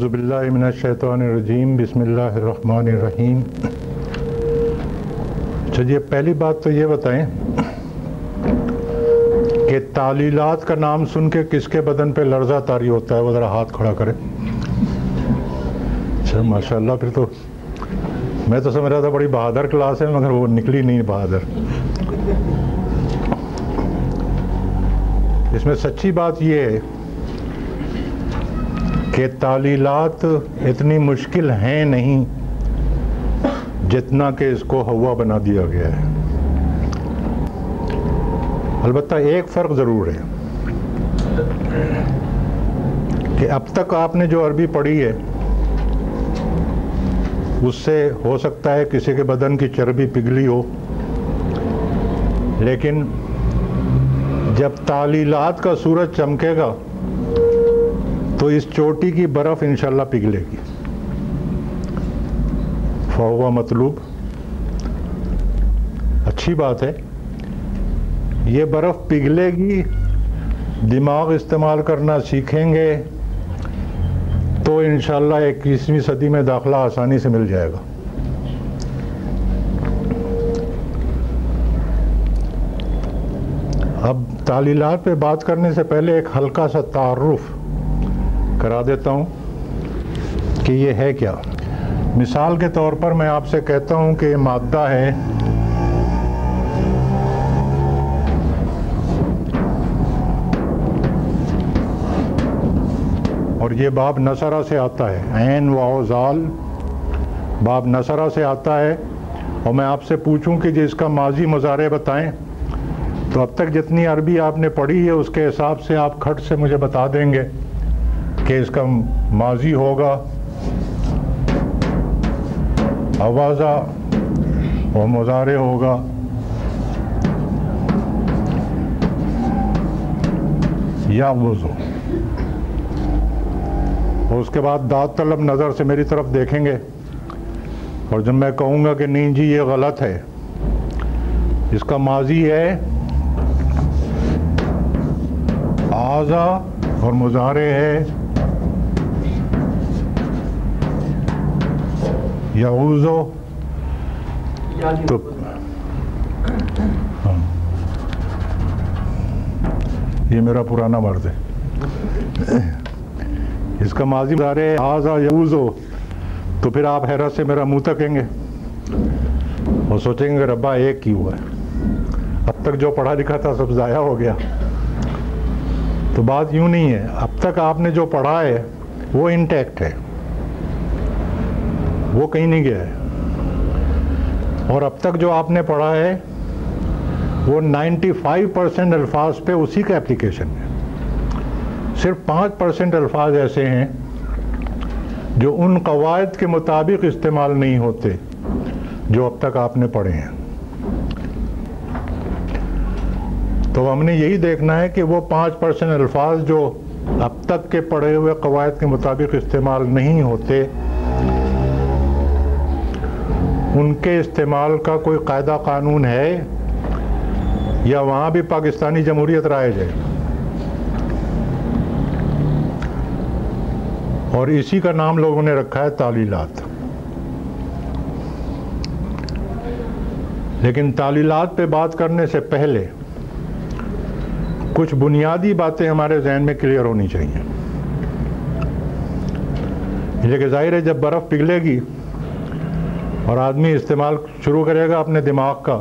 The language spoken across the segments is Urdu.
اعوذ باللہ من الشیطان الرجیم بسم اللہ الرحمن الرحیم۔ چلیے پہلی بات تو یہ بتائیں کہ تعلیلات کا نام سن کے کس کے بدن پہ لرزہ طاری ہوتا ہے؟ وہ ذرا ہاتھ کھڑا کرے۔ اچھا ماشاءاللہ، پھر تو میں تو سمجھ رہا تھا بڑی بہادر کلاس ہے، مگر وہ نکلی نہیں بہادر۔ اس میں سچی بات یہ ہے کہ تعلیلات اتنی مشکل ہیں نہیں جتنا کہ اس کو ہوا بنا دیا گیا ہے۔ البتہ ایک فرق ضرور ہے کہ اب تک آپ نے جو عربی پڑھی ہے اس سے ہو سکتا ہے کسی کے بدن کی چربی پگھلی ہو، لیکن جب تعلیلات کا سورج چمکے گا تو اس چوٹی کی برف انشاءاللہ پگھلے گی۔ فہو مطلوب، اچھی بات ہے، یہ برف پگھلے گی، دماغ استعمال کرنا سیکھیں گے تو انشاءاللہ 21ویں صدی میں داخلہ آسانی سے مل جائے گا۔ اب تعلیلات پہ بات کرنے سے پہلے ایک ہلکا سا تعارف کرا دیتا ہوں کہ یہ ہے کیا۔ مثال کے طور پر میں آپ سے کہتا ہوں کہ یہ مادہ ہے اور یہ باب نصرہ سے آتا ہے، عین واو زال باب نصرہ سے آتا ہے، اور میں آپ سے پوچھوں کہ جس کا ماضی مضارع بتائیں تو اب تک جتنی عربی آپ نے پڑھی ہے اس کے حساب سے آپ کھٹ سے مجھے بتا دیں گے کہ اس کا ماضی ہوگا آوازہ اور مضارع ہوگا یا وضو، اور اس کے بعد داد طلب نظر سے میری طرف دیکھیں گے، اور جب میں کہوں گا کہ نہیں جی یہ غلط ہے، اس کا ماضی ہے آزا اور مضارع ہے یعوذو، تو یہ میرا پرانا مرد ہے، اس کا ماضی مضارع ہے آزا یعوذو، تو پھر آپ حیرت سے میرا منہ تکیں گے اور سوچیں گے ربا ایک کی ہوا ہے، اب تک جو پڑھا لکھا تھا سب ضائع ہو گیا۔ تو بات یوں نہیں ہے، اب تک آپ نے جو پڑھا ہے وہ انٹیکٹ ہے، وہ کہیں نہیں گیا ہے، اور اب تک جو آپ نے پڑھا ہے وہ 95% الفاظ پہ اسی کا اپلیکیشن ہے۔ صرف 5% الفاظ ایسے ہیں جو ان قواعد کے مطابق استعمال نہیں ہوتے جو اب تک آپ نے پڑھے ہیں۔ تو ہم نے یہی دیکھنا ہے کہ وہ 5% الفاظ جو اب تک کے پڑھے ہوئے قواعد کے مطابق استعمال نہیں ہوتے، ان کے استعمال کا کوئی قاعدہ قانون ہے یا وہاں بھی پاکستانی جمہوریت رائج ہے، اور اسی کا نام لوگوں نے رکھا ہے تعلیلات۔ لیکن تعلیلات پہ بات کرنے سے پہلے کچھ بنیادی باتیں ہمارے ذہن میں کلیئر ہونی چاہیے۔ لیکن ظاہر ہے جب برف پگھلے گی اور آدمی استعمال شروع کرے گا اپنے دماغ کا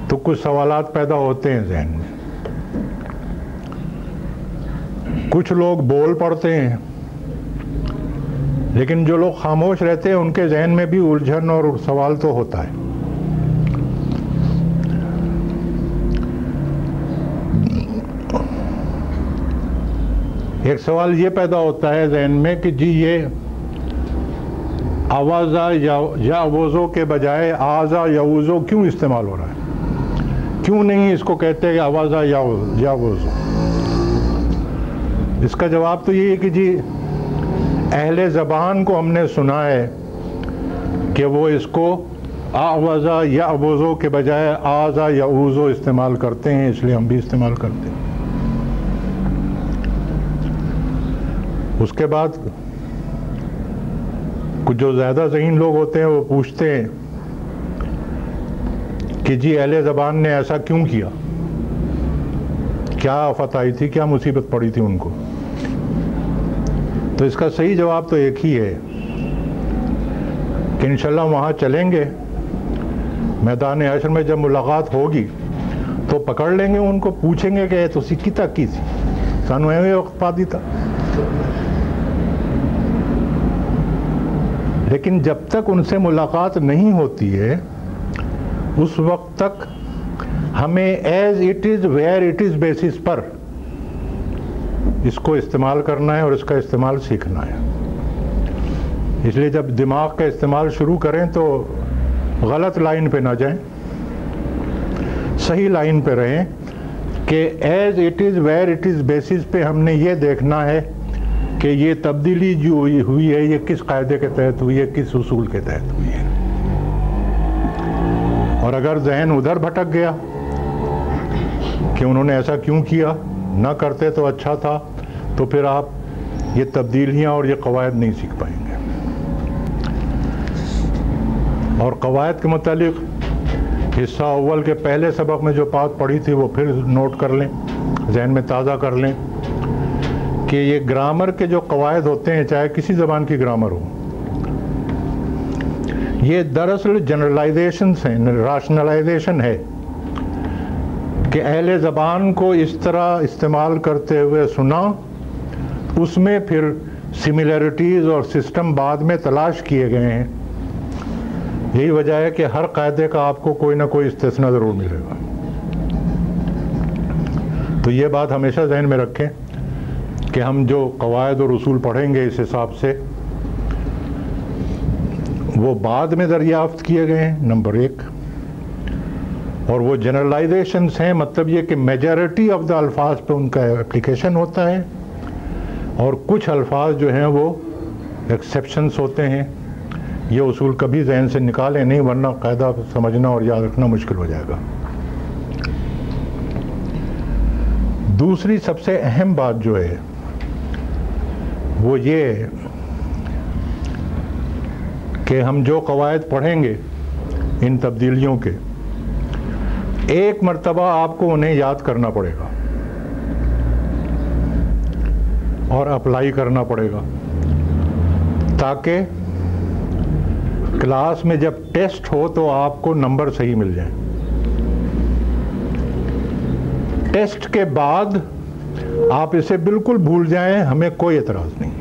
تو کچھ سوالات پیدا ہوتے ہیں ذہن میں۔ کچھ لوگ بول پڑتے ہیں، لیکن جو لوگ خاموش رہتے ہیں ان کے ذہن میں بھی الجھن اور سوال تو ہوتا ہے۔ ایک سوال یہ پیدا ہوتا ہے ذہن میں کہ جی یہ آوازہ یا وضو کے بجائے آزا یا وضو کیوں استعمال ہو رہا ہے؟ کیوں نہیں اس کو کہتے کہ آوازہ یا وضو؟ اس کا جواب تو یہ ہے کہ جی اہل زبان کو ہم نے سنا ہے کہ وہ اس کو آوازہ یا وضو کے بجائے آزا یا وضو استعمال کرتے ہیں، اس لیے ہم بھی استعمال کرتے ہیں۔ اس کے بعد کچھ جو زیادہ ذہین لوگ ہوتے ہیں وہ پوچھتے ہیں کہ جی اہل زبان نے ایسا کیوں کیا، کیا آفت آئی تھی، کیا مصیبت پڑی تھی ان کو؟ تو اس کا صحیح جواب تو ایک ہی ہے کہ انشاءاللہ وہاں چلیں گے، میدان حشر میں جب ملاقات ہوگی تو پکڑ لیں گے ان کو، پوچھیں گے کہ تسی کیتا کی سی، سانو ایویں وقت پا دیتا۔ لیکن جب تک ان سے ملاقات نہیں ہوتی ہے اس وقت تک ہمیں as it is where it is basis پر اس کو استعمال کرنا ہے اور اس کا استعمال سیکھنا ہے۔ اس لیے جب دماغ کا استعمال شروع کریں تو غلط لائن پہ نہ جائیں، صحیح لائن پہ رہیں کہ as it is where it is basis پہ ہم نے یہ دیکھنا ہے کہ یہ تبدیلی جو ہوئی ہے یہ کس قاعدے کے تحت ہوئی ہے، کس اصول کے تحت ہوئی ہے۔ اور اگر ذہن ادھر بھٹک گیا کہ انہوں نے ایسا کیوں کیا، نہ کرتے تو اچھا تھا، تو پھر آپ یہ تبدیلیاں اور یہ قواعد نہیں سیکھ پائیں گے۔ اور قواعد کے متعلق حصہ اول کے پہلے سبق میں جو بات پڑھی تھی وہ پھر نوٹ کر لیں، ذہن میں تازہ کر لیں کہ یہ گرامر کے جو قواعد ہوتے ہیں، چاہے کسی زبان کی گرامر ہو، یہ دراصل جنرلائزیشنز ہیں، راشنلائزیشن ہے کہ اہل زبان کو اس طرح استعمال کرتے ہوئے سنا، اس میں پھر سملیرٹیز اور سسٹم بعد میں تلاش کیے گئے ہیں۔ یہی وجہ ہے کہ ہر قاعدے کا آپ کو کوئی نہ کوئی استثناء ضرور ملے گا۔ تو یہ بات ہمیشہ ذہن میں رکھیں کہ ہم جو قواعد اور اصول پڑھیں گے اس حساب سے وہ بعد میں دریافت کیے گئے ہیں، نمبر ایک، اور وہ جنرلائزیشنز ہیں، مطلب یہ کہ میجارٹی آف دا الفاظ پہ ان کا اپلیکیشن ہوتا ہے، اور کچھ الفاظ جو ہیں وہ ایکسیپشنز ہوتے ہیں۔ یہ اصول کبھی ذہن سے نکالیں نہیں، ورنہ قاعدہ سمجھنا اور یاد رکھنا مشکل ہو جائے گا۔ دوسری سب سے اہم بات جو ہے وہ یہ کہ ہم جو قواعد پڑھیں گے ان تبدیلیوں کے، ایک مرتبہ آپ کو انہیں یاد کرنا پڑے گا اور اپلائی کرنا پڑے گا، تاکہ کلاس میں جب ٹیسٹ ہو تو آپ کو نمبر صحیح مل جائیں۔ ٹیسٹ کے بعد آپ اسے بالکل بھول جائیں، ہمیں کوئی اعتراض نہیں۔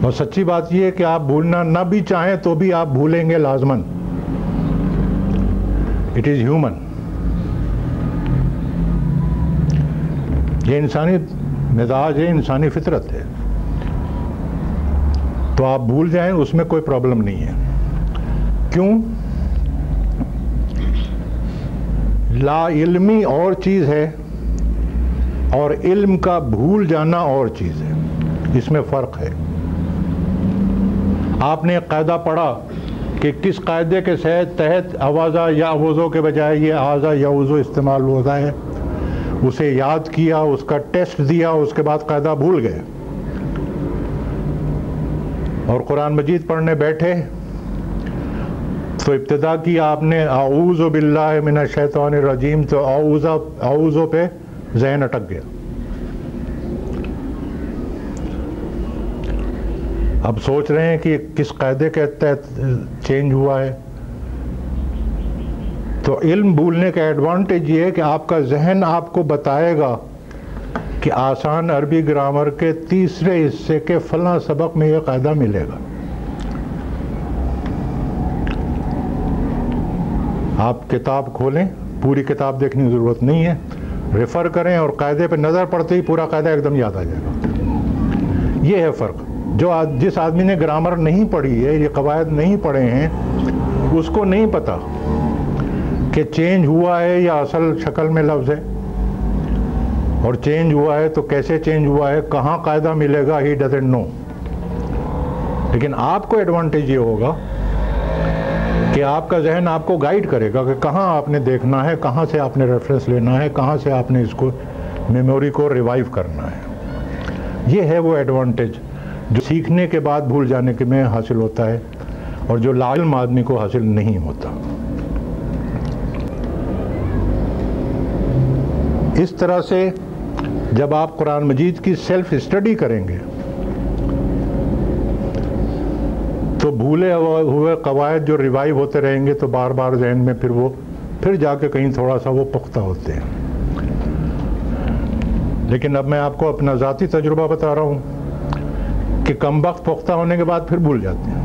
اور سچی بات یہ ہے کہ آپ بھولنا نہ بھی چاہیں تو بھی آپ بھولیں گے لازماً۔ اٹ از ہیومن، یہ انسانی مزاج ہے، انسانی فطرت ہے، تو آپ بھول جائیں، اس میں کوئی پرابلم نہیں ہے۔ کیوں؟ لا علمی اور چیز ہے اور علم کا بھول جانا اور چیز ہے، اس میں فرق ہے۔ آپ نے ایک قاعدہ پڑھا کہ کس قاعدے کے تحت اوازہ یا اوزو کے بجائے یہ آزا یا اوزو استعمال ہوتا ہے، اسے یاد کیا، اس کا ٹیسٹ دیا، اس کے بعد قاعدہ بھول گئے، اور قرآن مجید پڑھنے بیٹھے تو ابتدا کی آپ نے اعوذ باللہ من الشیطان الرجیم، تو اعوذ پہ ذہن اٹک گیا۔ اب سوچ رہے ہیں کہ کس قاعدے کے تحت چینج ہوا ہے۔ تو علم بھولنے کا ایڈوانٹیج یہ ہے کہ آپ کا ذہن آپ کو بتائے گا کہ آسان عربی گرامر کے تیسرے حصے کے فلاں سبق میں یہ قاعدہ ملے گا۔ آپ کتاب کھولیں، پوری کتاب دیکھنے کی ضرورت نہیں ہے، ریفر کریں اور قاعدے پہ نظر پڑتے ہی پورا قاعدہ ایک دم یاد آ جائے گا۔ یہ ہے فرق۔ جس آدمی نے گرامر نہیں پڑھی ہے، یہ قواعد نہیں پڑھے ہیں، اس کو نہیں پتا کہ چینج ہوا ہے یا اصل شکل میں لفظ ہے، اور چینج ہوا ہے تو کیسے چینج ہوا ہے، کہاں قاعدہ ملے گا، ہی ڈزنٹ نو۔ لیکن آپ کو ایڈوانٹیج یہ ہوگا کہ آپ کا ذہن آپ کو گائیڈ کرے گا کہ کہاں آپ نے دیکھنا ہے، کہاں سے آپ نے ریفرنس لینا ہے، کہاں سے آپ نے اس کو میموری کو ریوائیو کرنا ہے۔ یہ ہے وہ ایڈوانٹیج جو سیکھنے کے بعد بھول جانے کے میں حاصل ہوتا ہے اور جو لاعلم آدمی کو حاصل نہیں ہوتا۔ اس طرح سے جب آپ قرآن مجید کی سیلف اسٹڈی کریں گے تو بھولے ہوئے قواعد جو ریوائیو ہوتے رہیں گے تو بار بار ذہن میں پھر جا کے کہیں تھوڑا سا وہ پختہ ہوتے ہیں۔ لیکن اب میں آپ کو اپنا ذاتی تجربہ بتا رہا ہوں کہ کم وقت پختہ ہونے کے بعد پھر بھول جاتے ہیں۔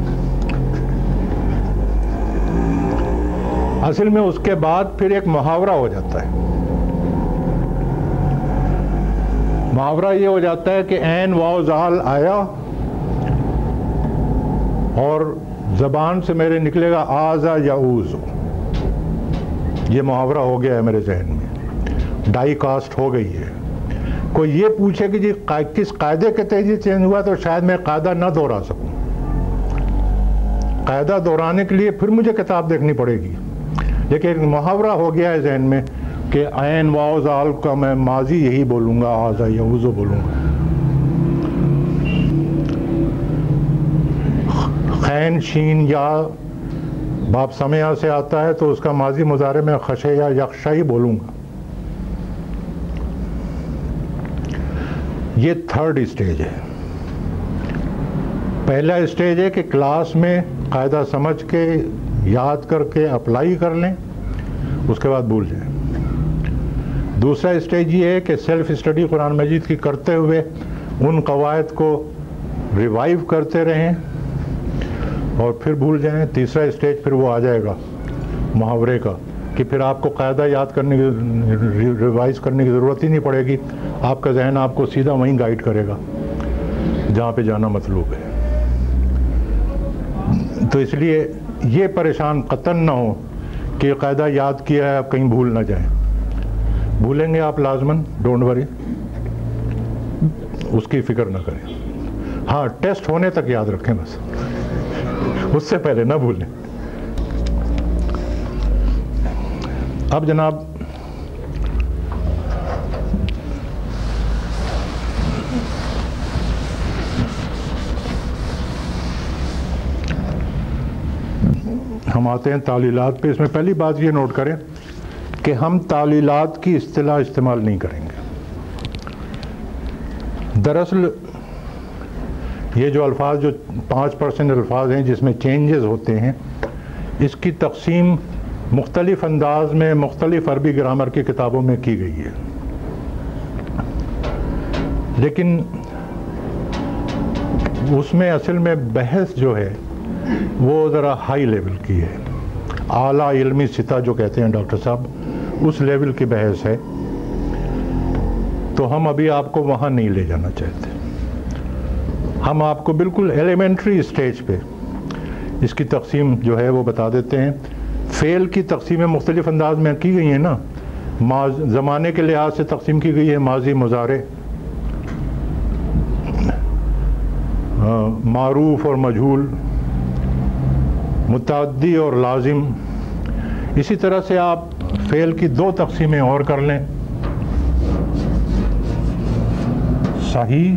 اصل میں اس کے بعد پھر ایک محاورہ ہو جاتا ہے۔ محاورہ یہ ہو جاتا ہے کہ عین واو زال آیا اور زبان سے میرے نکلے گا آزا یا اوزو، یہ محاورہ ہو گیا ہے میرے ذہن میں، ڈائی کاسٹ ہو گئی ہے۔ کوئی یہ پوچھے کہ جی کس قاعدے کے تحت یہ چینج ہوا تو شاید میں قاعدہ نہ دہرا سکوں۔ قاعدہ دہرانے کے لیے پھر مجھے کتاب دیکھنی پڑے گی، لیکن محاورہ ہو گیا ہے ذہن میں کہ عین واو زال کا میں ماضی یہی بولوں گا، آزا یا اوزو بولوں گا۔ خین شین یا باب سمعہ سے آتا ہے تو اس کا ماضی مضارع میں خشع یا یخشع ہی بولوں گا۔ یہ تھرڈ اسٹیج ہے۔ پہلا اسٹیج ہے کہ کلاس میں قاعدہ سمجھ کے یاد کر کے اپلائی کر لیں، اس کے بعد بھول جائیں۔ دوسرا اسٹیج یہ ہے کہ سیلف اسٹڈی قرآن مجید کی کرتے ہوئے ان قواعد کو ریوائیو کرتے رہیں اور پھر بھول جائیں۔ تیسرا اسٹیج پھر وہ آ جائے گا محاورے کا کہ پھر آپ کو قاعدہ یاد کرنے کی ریوائز کرنے کی ضرورت ہی نہیں پڑے گی، آپ کا ذہن آپ کو سیدھا وہیں گائیڈ کرے گا جہاں پہ جانا مطلوب ہے۔ تو اس لیے یہ پریشان قطعاً نہ ہو کہ یہ قاعدہ یاد کیا ہے آپ کہیں بھول نہ جائیں۔ بھولیں گے آپ لازماً، ڈونٹ وری، اس کی فکر نہ کریں۔ ہاں ٹیسٹ ہونے تک یاد رکھیں بس، اس سے پہلے نہ بھولیں۔ اب جناب ہم آتے ہیں تعلیلات پہ۔ اس میں پہلی بات یہ نوٹ کریں کہ ہم تعلیلات کی اصطلاح استعمال نہیں کریں گے۔ دراصل یہ جو الفاظ، جو 5% الفاظ ہیں جس میں چینجز ہوتے ہیں، اس کی تقسیم مختلف انداز میں مختلف عربی گرامر کی کتابوں میں کی گئی ہے، لیکن اس میں اصل میں بحث جو ہے وہ ذرا ہائی لیول کی ہے، اعلیٰ علمی سطح جو کہتے ہیں ڈاکٹر صاحب، اس لیول کی بحث ہے۔ تو ہم ابھی آپ کو وہاں نہیں لے جانا چاہتے، ہم آپ کو بالکل ایلیمنٹری اسٹیج پہ اس کی تقسیم جو ہے وہ بتا دیتے ہیں۔ فعل کی تقسیمیں مختلف انداز میں کی گئی ہیں نا، زمانے کے لحاظ سے تقسیم کی گئی ہے، ماضی مضارع، معروف اور مجہول، متعدی اور لازم۔ اسی طرح سے آپ فعل کی 2 تقسیمیں اور کر لیں، صحیح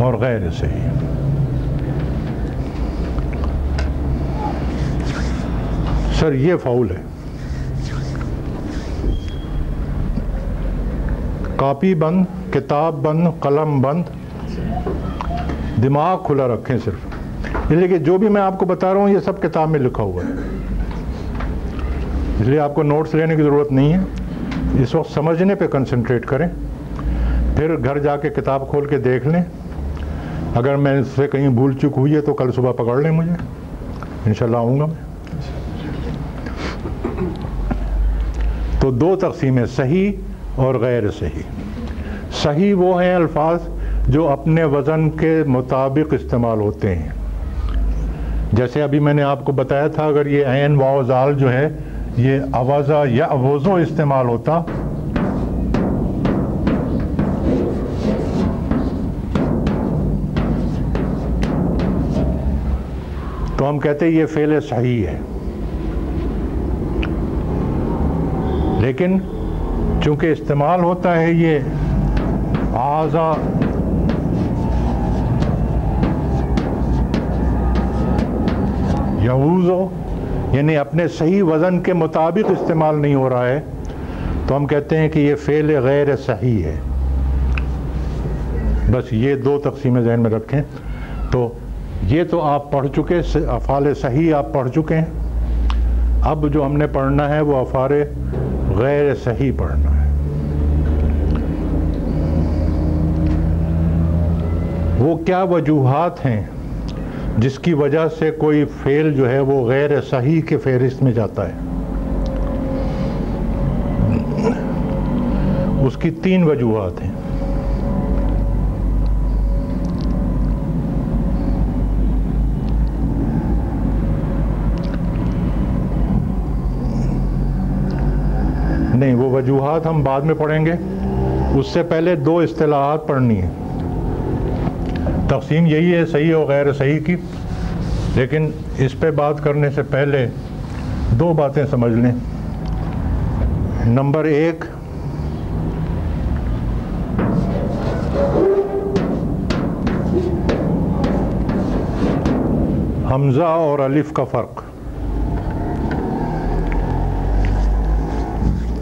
اور غیر صحیح۔ سر یہ فاؤل ہے، کاپی بند، کتاب بند، قلم بند، دماغ کھلا رکھیں صرف، اس لیے کہ جو بھی میں آپ کو بتا رہا ہوں یہ سب کتاب میں لکھا ہوا ہے، اس لیے آپ کو نوٹس لینے کی ضرورت نہیں ہے۔ اس وقت سمجھنے پہ کنسنٹریٹ کریں، پھر گھر جا کے کتاب کھول کے دیکھ لیں، اگر میں اس سے کہیں بھول چک ہوئی ہے تو کل صبح پکڑ لیں مجھے، انشاءاللہ آؤں گا میں۔ تو 2 تقسیمیں، صحیح اور غیر صحیح۔ صحیح وہ ہیں الفاظ جو اپنے وزن کے مطابق استعمال ہوتے ہیں، جیسے ابھی میں نے آپ کو بتایا تھا، اگر یہ عین واو زال جو ہے یہ اوازا یا اوزو استعمال ہوتا تو ہم کہتے ہیں یہ فعل صحیح ہے، لیکن چونکہ استعمال ہوتا ہے یہ آزا یعوزو، یعنی اپنے صحیح وزن کے مطابق استعمال نہیں ہو رہا ہے، تو ہم کہتے ہیں کہ یہ فعل غیر صحیح ہے۔ بس یہ دو تقسیمیں ذہن میں رکھیں۔ تو یہ تو آپ پڑھ چکے، افعال صحیح آپ پڑھ چکے ہیں۔ اب جو ہم نے پڑھنا ہے وہ افعال غیر صحیح پڑھنا ہے۔ وہ کیا وجوہات ہیں جس کی وجہ سے کوئی فعل جو ہے وہ غیر صحیح کے فہرست میں جاتا ہے؟ اس کی 3 وجوہات ہیں۔ نہیں، وہ وجوہات ہم بعد میں پڑھیں گے، اس سے پہلے 2 اصطلاحات پڑھنی ہیں۔ تقسیم یہی ہے صحیح اور غیر صحیح کی، لیکن اس پہ بات کرنے سے پہلے 2 باتیں سمجھ لیں۔ نمبر 1، حمزہ اور الف کا فرق۔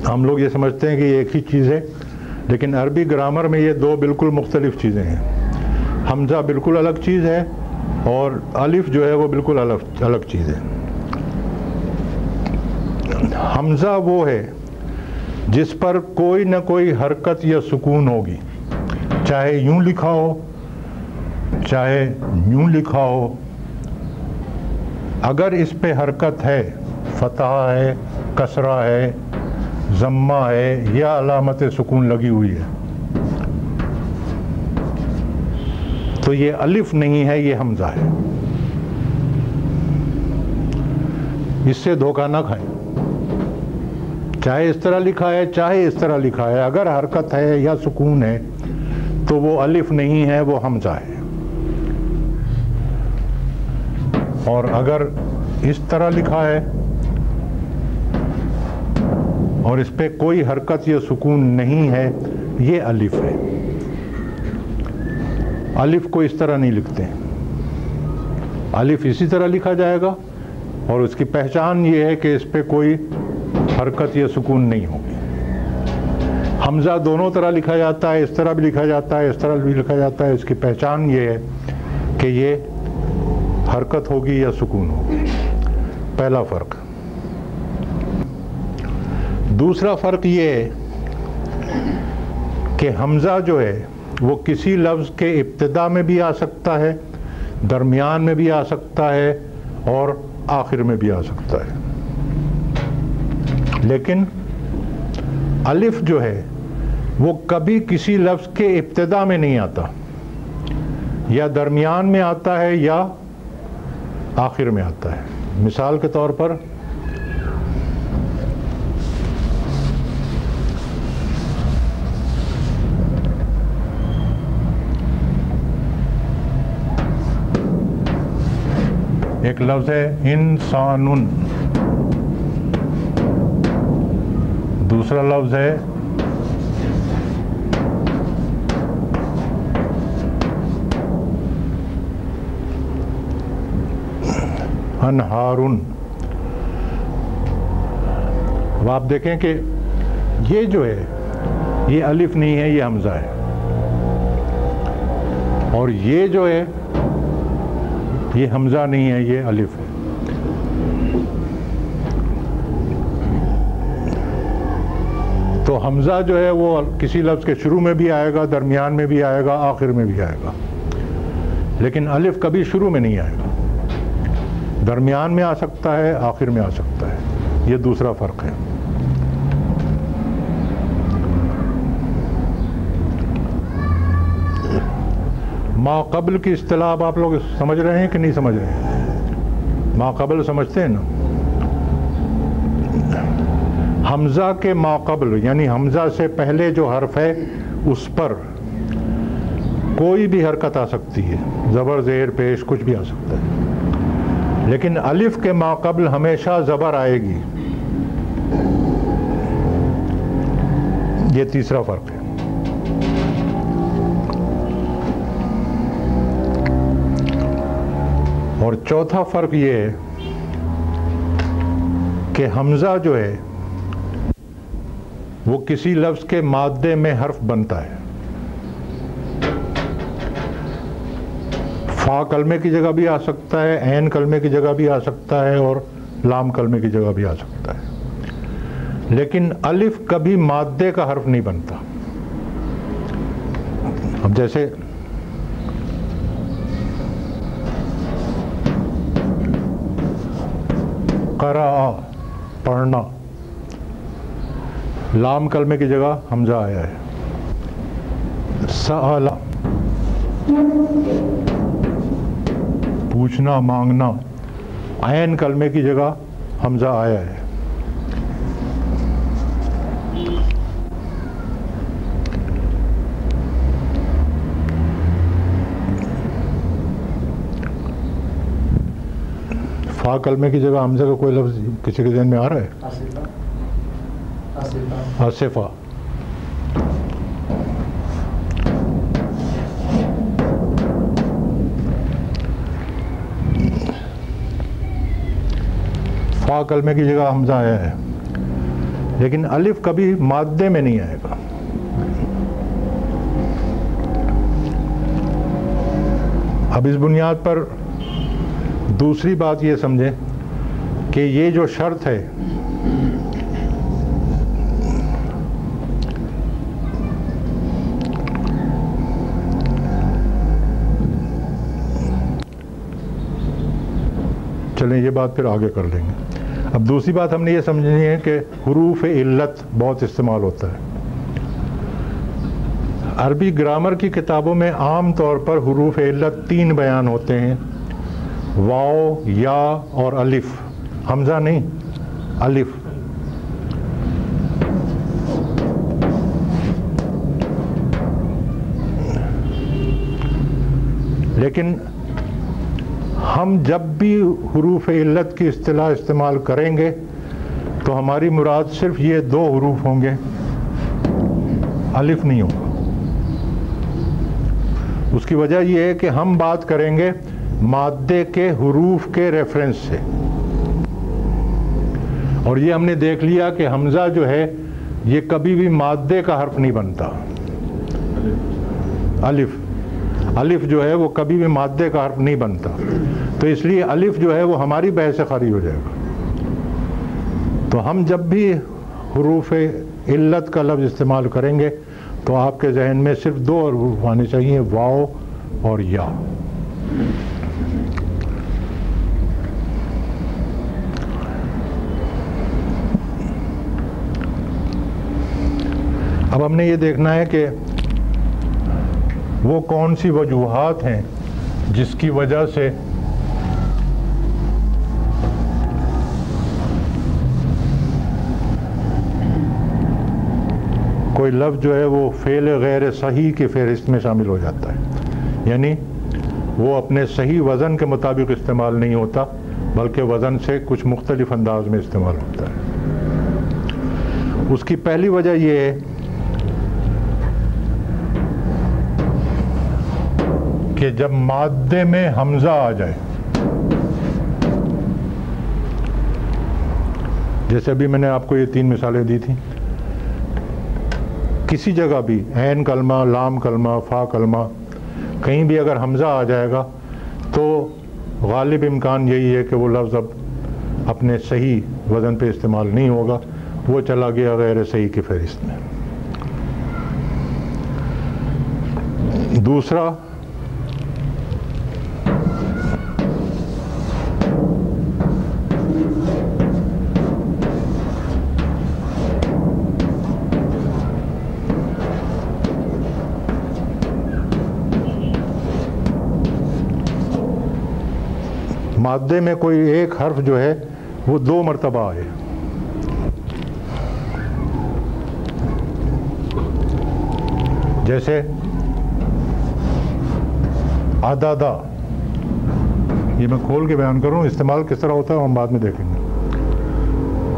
ہم لوگ یہ سمجھتے ہیں کہ یہ ایک ہی چیز ہے، لیکن عربی گرامر میں یہ 2 بالکل مختلف چیزیں ہیں۔ حمزہ بالکل الگ چیز ہے اور الف جو ہے وہ بالکل الگ چیز ہے۔ حمزہ وہ ہے جس پر کوئی نہ کوئی حرکت یا سکون ہوگی، چاہے یوں لکھا ہو چاہے یوں لکھا ہو۔ اگر اس پہ حرکت ہے، فتحہ ہے، کسرہ ہے، ضمہ ہے یا علامت سکون لگی ہوئی ہے، تو یہ الف نہیں ہے، یہ حمزہ ہے۔ اس سے دھوکہ نہ کھائیں، چاہے اس طرح لکھا ہے چاہے اس طرح لکھا ہے، اگر حرکت ہے یا سکون ہے تو وہ الف نہیں ہے، وہ حمزہ ہے۔ اور اگر اس طرح لکھا ہے اور اس پہ کوئی حرکت یا سکون نہیں ہے، یہ الف ہے۔ الف کو اس طرح نہیں لکھتے، الف اسی طرح لکھا جائے گا، اور اس کی پہچان یہ ہے کہ اس پہ کوئی حرکت یا سکون نہیں ہوگی۔ حمزہ دونوں طرح لکھا جاتا ہے، اس طرح بھی لکھا جاتا ہے، اس طرح بھی لکھا جاتا ہے۔ اس کی پہچان یہ ہے کہ یہ حرکت ہوگی یا سکون ہوگی۔ پہلا فرق۔ دوسرا فرق یہ ہے کہ حمزہ جو ہے وہ کسی لفظ کے ابتدا میں بھی آ سکتا ہے، درمیان میں بھی آ سکتا ہے اور آخر میں بھی آ سکتا ہے، لیکن الف جو ہے وہ کبھی کسی لفظ کے ابتدا میں نہیں آتا، یا درمیان میں آتا ہے یا آخر میں آتا ہے۔ مثال کے طور پر ایک لفظ ہے انسان، دوسرا لفظ ہے انہارن۔ اب آپ دیکھیں کہ یہ جو ہے یہ الف نہیں ہے، یہ حمزہ ہے، اور یہ جو ہے یہ حمزہ نہیں ہے، یہ الف ہے۔ تو حمزہ جو ہے وہ کسی لفظ کے شروع میں بھی آئے گا، درمیان میں بھی آئے گا، آخر میں بھی آئے گا، لیکن الف کبھی شروع میں نہیں آئے گا، درمیان میں آ سکتا ہے، آخر میں آ سکتا ہے۔ یہ دوسرا فرق ہے۔ ما قبل کی اصطلاح آپ لوگ سمجھ رہے ہیں کہ نہیں سمجھ رہے ہیں؟ ما قبل سمجھتے ہیں نا؟ حمزہ کے ما قبل یعنی حمزہ سے پہلے جو حرف ہے اس پر کوئی بھی حرکت آ سکتی ہے، زبر زیر پیش کچھ بھی آ سکتا ہے، لیکن الف کے ما قبل ہمیشہ زبر آئے گی۔ یہ تیسرا فرق ہے. اور چوتھا فرق یہ ہے کہ حمزہ جو ہے وہ کسی لفظ کے مادے میں حرف بنتا ہے. فا کلمے کی جگہ بھی آ سکتا ہے، عین کلمے کی جگہ بھی آ سکتا ہے، اور لام کلمے کی جگہ بھی آ سکتا ہے. لیکن الف کبھی مادے کا حرف نہیں بنتا. اب جیسے قرأ پڑھنا، لام کلمے کی جگہ حمزہ آیا ہے. سأل پوچھنا مانگنا، عین کلمے کی جگہ حمزہ آیا ہے. فا کلمے کی جگہ حمزہ کا کوئی لفظ کسی کے ذہن میں آ رہا ہے؟ آصفہ. فا کلمے کی جگہ حمزہ آیا ہے، لیکن الف کبھی مادے میں نہیں آئے گا. اب اس بنیاد پر دوسری بات یہ سمجھیں کہ یہ جو شرط ہے چلیں یہ بات پھر آگے کر لیں گے. اب دوسری بات ہم نے یہ سمجھنی ہے کہ حروف علت بہت استعمال ہوتا ہے. عربی گرامر کی کتابوں میں عام طور پر حروف علت 3 بیان ہوتے ہیں: واو، یا اور الف. حمزہ نہیں، الف. لیکن ہم جب بھی حروف علت کی اصطلاح استعمال کریں گے تو ہماری مراد صرف یہ 2 حروف ہوں گے، الف نہیں ہوگا. اس کی وجہ یہ ہے کہ ہم بات کریں گے مادے کے حروف کے ریفرنس سے، اور یہ ہم نے دیکھ لیا کہ حمزہ جو ہے یہ کبھی بھی مادے کا حرف نہیں بنتا. الف جو ہے وہ کبھی بھی مادے کا حرف نہیں بنتا، تو اس لیے الف جو ہے وہ ہماری بحث سے خارج ہو جائے گا. تو ہم جب بھی حروف علت کا لفظ استعمال کریں گے تو آپ کے ذہن میں صرف 2 حروف آنے چاہیے: واو اور یا. اب ہم نے یہ دیکھنا ہے کہ وہ کون سی وجوہات ہیں جس کی وجہ سے کوئی لفظ جو ہے وہ فعل غیر صحیح کی فہرست میں شامل ہو جاتا ہے. یعنی وہ اپنے صحیح وزن کے مطابق استعمال نہیں ہوتا بلکہ وزن سے کچھ مختلف انداز میں استعمال ہوتا ہے. اس کی پہلی وجہ یہ ہے کہ جب مادے میں حمزہ آ جائے، جیسے ابھی میں نے آپ کو یہ 3 مثالیں دی تھیں، کسی جگہ بھی عین کلمہ، لام کلمہ، فا کلمہ، کہیں بھی اگر حمزہ آ جائے گا تو غالب امکان یہی ہے کہ وہ لفظ اب اپنے صحیح وزن پہ استعمال نہیں ہوگا، وہ چلا گیا غیر صحیح کی فہرست میں. دوسرا، مادے میں کوئی ایک حرف جو ہے وہ 2 مرتبہ آئے. جیسے عددا، یہ میں کھول کے بیان کروں، استعمال کس طرح ہوتا ہے ہم بعد میں دیکھیں گے.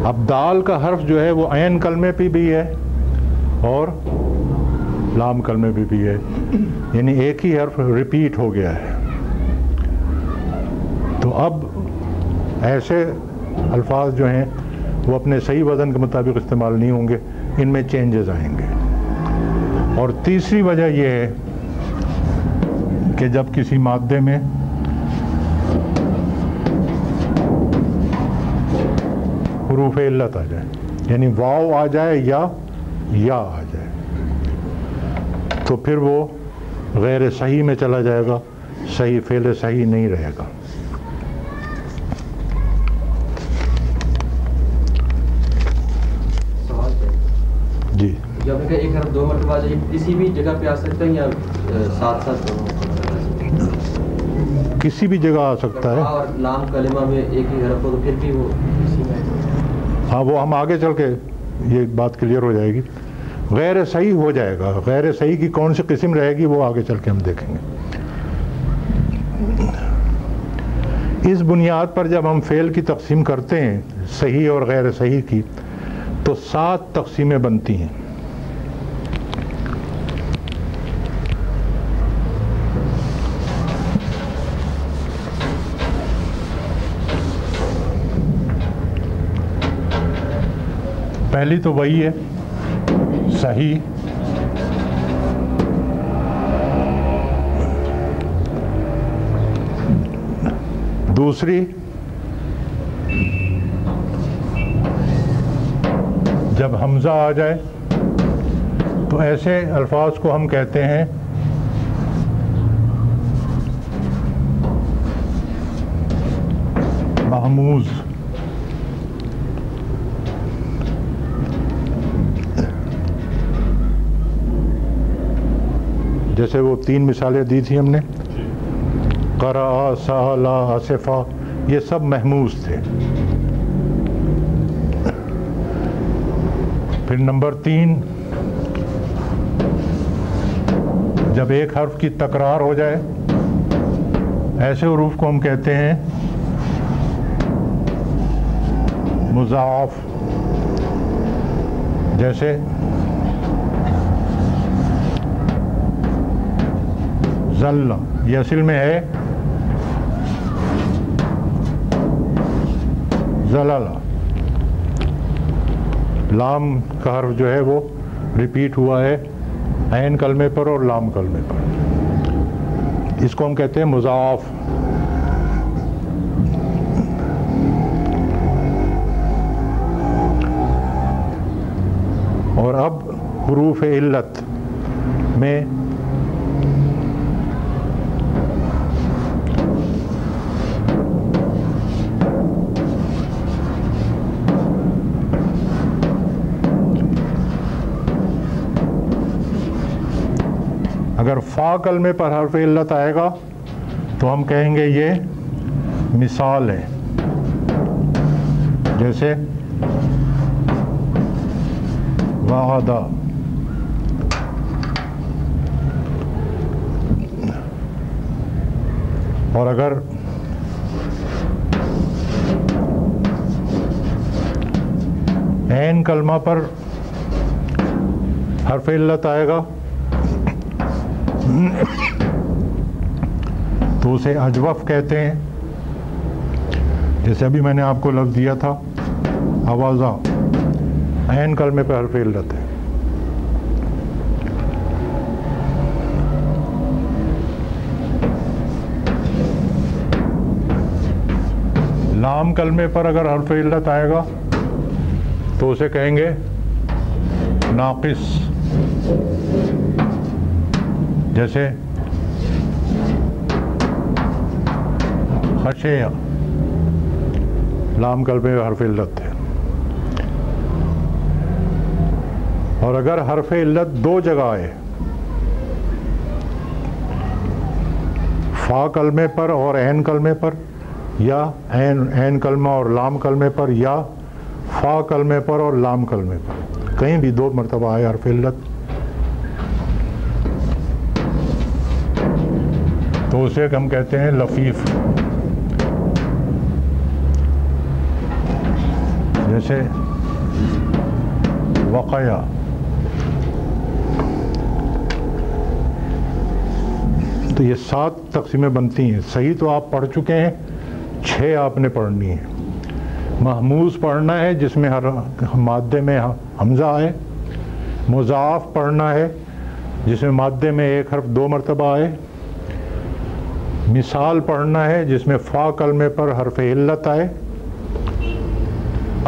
اب دال کا حرف جو ہے وہ عین کلمے پہ بھی ہے اور لام کلمے میں بھی ہے، یعنی ایک ہی حرف ریپیٹ ہو گیا ہے. تو اب ایسے الفاظ جو ہیں وہ اپنے صحیح وزن کے مطابق استعمال نہیں ہوں گے، ان میں چینجز آئیں گے. اور تیسری وجہ یہ ہے کہ جب کسی مادے میں حروف علت آ جائے، یعنی واو آ جائے یا آ جائے، تو پھر وہ غیر صحیح میں چلا جائے گا، صحیح فعل صحیح نہیں رہے گا. جی، جب کہ ایک حرف دو مرتبہ کسی بھی جگہ پہ آ سکتا ہے یا ساتھ کسی بھی جگہ آ سکتا ہے. اور لام کلمہ میں ایک ہی حرف ہو تو پھر بھی وہ اسی میں. ہاں، وہ ہم آگے چل کے یہ بات کلیئر ہو جائے گی. غیر صحیح ہو جائے گا، غیر صحیح کی کون سی قسم رہے گی وہ آگے چل کے ہم دیکھیں گے. اس بنیاد پر جب ہم فعل کی تقسیم کرتے ہیں صحیح اور غیر صحیح کی، تو 7 تقسیمیں بنتی ہیں. پہلی تو وہی ہے صحیح، دوسری جب حمزہ آ جائے تو ایسے الفاظ کو ہم کہتے ہیں محموز. جیسے وہ 3 مثالیں دی تھی ہم نے، قرأ، سأل، آصفہ، یہ سب محموز تھے. پھر نمبر 3، جب ایک حرف کی تکرار ہو جائے، ایسے حروف کو ہم کہتے ہیں مضاعف. جیسے ذل، یہ اصل میں ہے زلل. لام کا حرف جو ہے وہ ریپیٹ ہوا ہے عین کلمے پر اور لام کلمے پر، اس کو ہم کہتے ہیں مضاعف. اور اب حروف علت میں اگر فا کلمے پر حرف علت آئے گا تو ہم کہیں گے یہ مثال ہے. جیسے وعدہ، اور اگر عین کلمہ پر حرف علت آئے گا تو اسے اجوف کہتے ہیں. جیسے ابھی میں نے آپ کو لفظ دیا تھا آوازہ، عین کلمے پہ حرف علت ہے. لام کلمے پر اگر حرف علت آئے گا تو اسے کہیں گے ناقص. جیسے خشیہ، لام کلمے پہ حرف علت ہے. اور اگر حرف علت 2 جگہ آئے، فا کلمے پر اور عین کلمے پر، یا عین کلمہ اور لام کلمے پر، یا فا کلمے پر اور لام کلمے پر، کہیں بھی 2 مرتبہ آئے حرف علت، تو اسے ہم کہتے ہیں لفیف. جیسے وقیہ، تو یہ 7 تقسیمیں بنتی ہیں. صحیح تو آپ پڑھ چکے ہیں, 6 آپ نے پڑھنی ہے. محموز پڑھنا ہے جس میں ہر مادے میں حمزہ آئے. مضاعف پڑھنا ہے جس میں مادے میں ایک حرف 2 مرتبہ آئے. مثال پڑھنا ہے جس میں فا کلمے پر حرف علت آئے.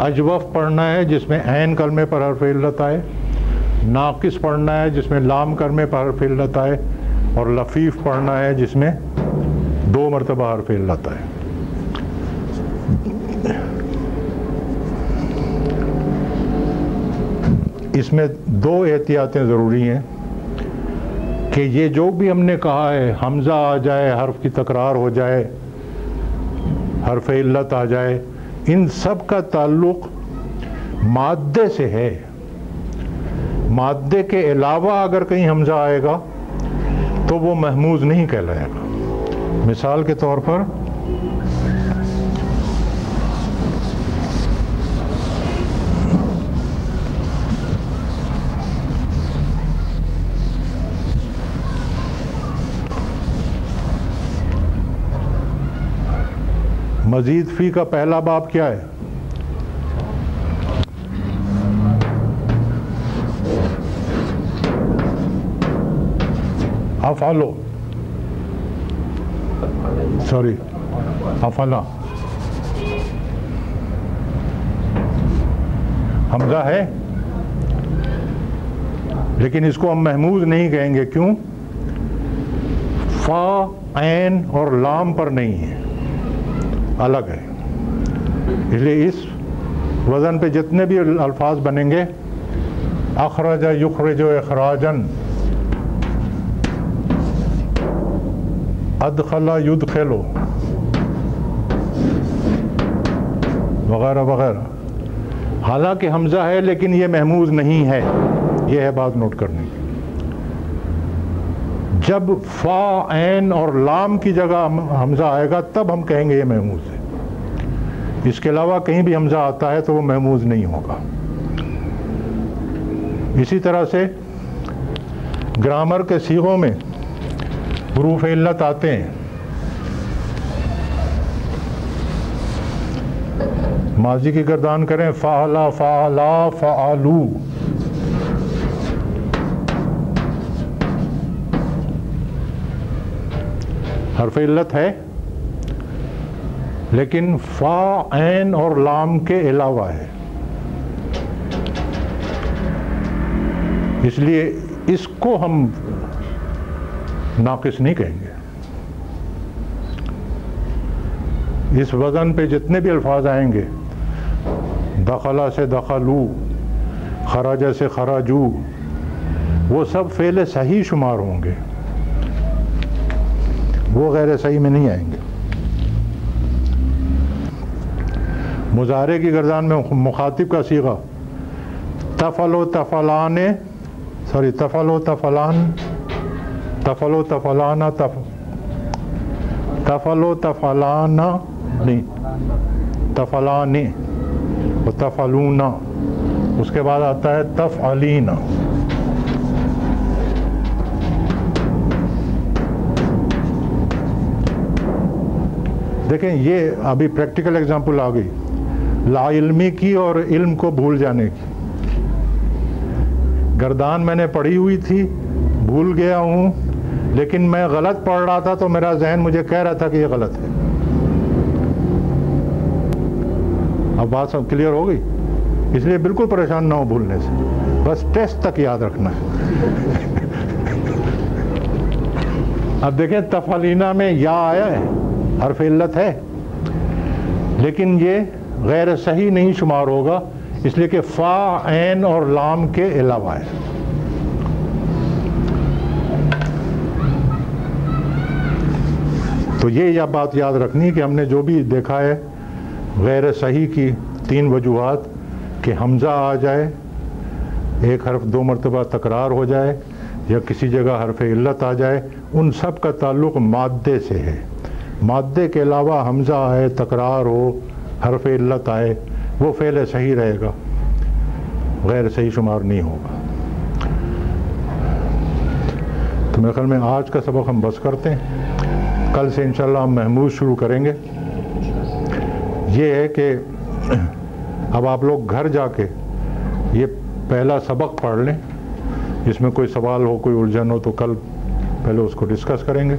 اجوف پڑھنا ہے جس میں عین کلمے پر حرف علت آئے. ناقص پڑھنا ہے جس میں لام کلمے پر حرف علت آئے. اور لفیف پڑھنا ہے جس میں 2 مرتبہ حرف علت آئے. اس میں 2 احتیاطیں ضروری ہیں کہ یہ جو بھی ہم نے کہا ہے, حمزہ آ جائے, حرف کی تکرار ہو جائے, حرف علت آ جائے, ان سب کا تعلق مادے سے ہے. مادے کے علاوہ اگر کہیں حمزہ آئے گا تو وہ محموز نہیں کہلائے گا. مثال کے طور پر مزید فی کا پہلا باب کیا ہے؟ افعلو, سوری افعلا. حمزہ ہے لیکن اس کو ہم محموز نہیں کہیں گے. کیوں؟ فا, عین اور لام پر نہیں ہے, الگ ہے. اس لیے اس وزن پہ جتنے بھی الفاظ بنیں گے, اخرج یخرج اخراجن, ادخل یدخل وغیرہ وغیرہ, حالانکہ حمزہ ہے لیکن یہ محموز نہیں ہے. یہ ہے بات نوٹ کرنے کی. جب فا, عین اور لام کی جگہ حمزہ آئے گا تب ہم کہیں گے یہ محموز ہے. اس کے علاوہ کہیں بھی حمزہ آتا ہے تو وہ محموز نہیں ہوگا. اسی طرح سے گرامر کے صیغوں میں حروف علت آتے ہیں. ماضی کی گردان کریں, فعلا, فعلا, فعلو. حرف علت ہے لیکن فا, عین اور لام کے علاوہ ہے. اس لیے اس کو ہم ناقص نہیں کہیں گے. اس وزن پہ جتنے بھی الفاظ آئیں گے, دخلا سے دخلو, خراجہ سے خراجو, وہ سب فعل صحیح شمار ہوں گے, وہ غیر صحیح میں نہیں آئیں گے. مضارع کی گردان میں مخاطب کا صیغہ تفعل و تفعلان, سوری تفعل و تفعلان, تفعل و تفعلانا, تفعل و تفعلانا نہیں, تفعلانے و تفعلونا. اس کے بعد آتا ہے تفعلینا. دیکھیں یہ ابھی پریکٹیکل ایگزامپل آ گئی لا علمی کی اور علم کو بھول جانے کی. گردان میں نے پڑھی ہوئی تھی, بھول گیا ہوں, لیکن میں غلط پڑھ رہا تھا تو میرا ذہن مجھے کہہ رہا تھا کہ یہ غلط ہے. اب بات سب کلیئر ہو گئی. اس لیے بالکل پریشان نہ ہو بھولنے سے, بس ٹیسٹ تک یاد رکھنا ہے. اب دیکھیں تفعلینا میں یا آیا ہے, حرف علت ہے, لیکن یہ غیر صحیح نہیں شمار ہوگا اس لیے کہ فا, عین اور لام کے علاوہ ہے. تو یہ بات یاد رکھنی کہ ہم نے جو بھی دیکھا ہے غیر صحیح کی 3 وجوہات, کہ حمزہ آ جائے, ایک حرف 2 مرتبہ تکرار ہو جائے, یا کسی جگہ حرف علت آ جائے, ان سب کا تعلق مادے سے ہے. مادے کے علاوہ حمزہ آئے, تکرار ہو, حرف علت آئے, وہ فعل صحیح رہے گا, غیر صحیح شمار نہیں ہوگا. تو میرے خیال میں آج کا سبق ہم بس کرتے ہیں، کل سے انشاءاللہ ہم محمود شروع کریں گے۔ یہ ہے کہ اب آپ لوگ گھر جا کے یہ پہلا سبق پڑھ لیں، اس میں کوئی سوال ہو، کوئی الجھن ہو تو کل پہلے اس کو ڈسکس کریں گے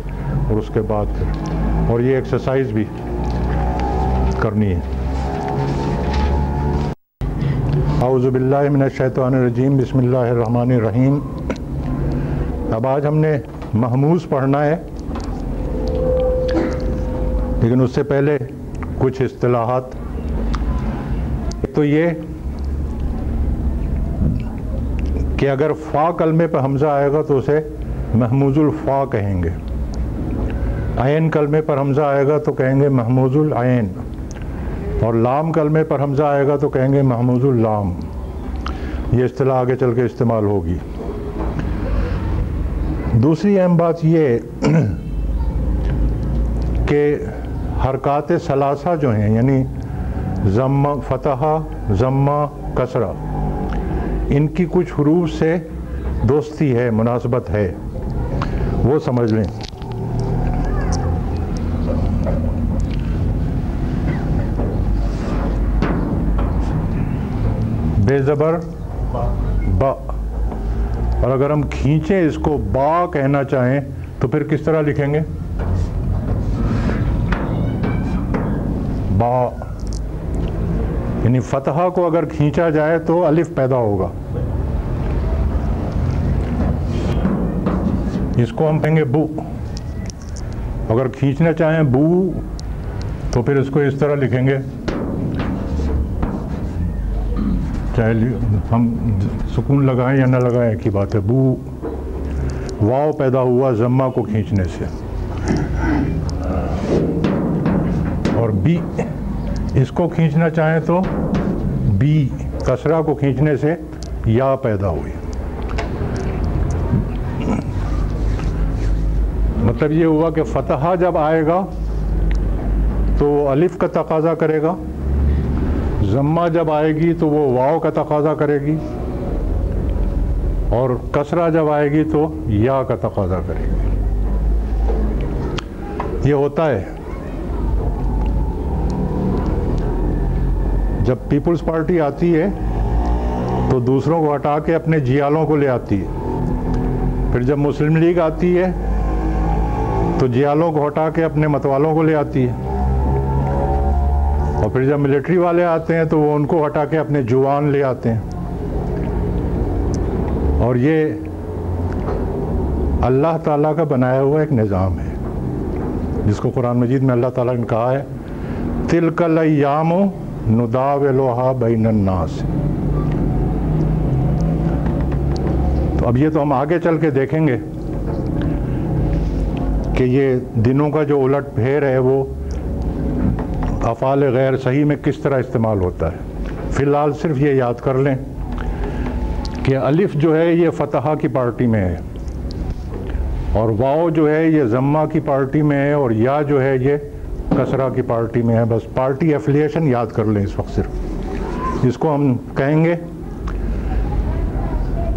اور اس کے بعد پھر، اور یہ ایکسرسائز بھی کرنی ہے۔ اعوذ باللہ من الشیطان الرجیم، بسم اللہ الرحمن الرحیم۔ اب آج ہم نے محموز پڑھنا ہے، لیکن اس سے پہلے کچھ اصطلاحات۔ تو یہ کہ اگر فا کلمے پہ حمزہ آئے گا تو اسے محموز الفا کہیں گے، عین کلمے پر حمزہ آئے گا تو کہیں گے محموز العین، اور لام کلمے پر حمزہ آئے گا تو کہیں گے محموز اللام۔ یہ اصطلاح آگے چل کے استعمال ہوگی۔ دوسری اہم بات یہ کہ حرکات ثلاثہ جو ہیں، یعنی ضمہ، فتحہ، ضمہ، کسرہ، ان کی کچھ حروف سے دوستی ہے، مناسبت ہے، وہ سمجھ لیں۔ بے زبر با، اور اگر ہم کھینچیں اس کو با کہنا چاہیں تو پھر کس طرح لکھیں گے؟ با، یعنی فتحہ کو اگر کھینچا جائے تو الف پیدا ہوگا، اس کو ہم کہیں گے بو۔ اگر کھینچنا چاہیں بو تو پھر اس کو اس طرح لکھیں گے، چاہے ہم سکون لگائیں یا نہ لگائیں ایک ہی بات ہے، بو۔ واو پیدا ہوا ضمہ کو کھینچنے سے، اور بی، اس کو کھینچنا چاہیں تو بی، کسرہ کو کھینچنے سے یا پیدا ہوئی۔ مطلب یہ ہوا کہ فتحہ جب آئے گا تو الف کا تقاضا کرے گا، ضمہ جب آئے گی تو وہ واو کا تقاضا کرے گی، اور کسرہ جب آئے گی تو یا کا تقاضا کرے گی۔ یہ ہوتا ہے جب پیپلز پارٹی آتی ہے تو دوسروں کو ہٹا کے اپنے جیالوں کو لے آتی ہے، پھر جب مسلم لیگ آتی ہے تو جیالوں کو ہٹا کے اپنے متوالوں کو لے آتی ہے، اور پھر جب ملٹری والے آتے ہیں تو وہ ان کو ہٹا کے اپنے جوان لے آتے ہیں۔ اور یہ اللہ تعالیٰ کا بنایا ہوا ایک نظام ہے، جس کو قرآن مجید میں اللہ تعالیٰ نے کہا ہے تِلْكَ الْأَيَّامُ نُدَاوِلُهَا بَيْنَ النَّاسِ۔ تو اب یہ تو ہم آگے چل کے دیکھیں گے کہ یہ دنوں کا جو الٹ پھیر ہے وہ افعال غیر صحیح میں کس طرح استعمال ہوتا ہے۔ فی الحال صرف یہ یاد کر لیں کہ الف جو ہے یہ فتحہ کی پارٹی میں ہے، اور واو جو ہے یہ ضمہ کی پارٹی میں ہے، اور یا جو ہے یہ کسرہ کی پارٹی میں ہے۔ بس پارٹی ایفیلیشن یاد کر لیں اس وقت صرف۔ اس کو ہم کہیں گے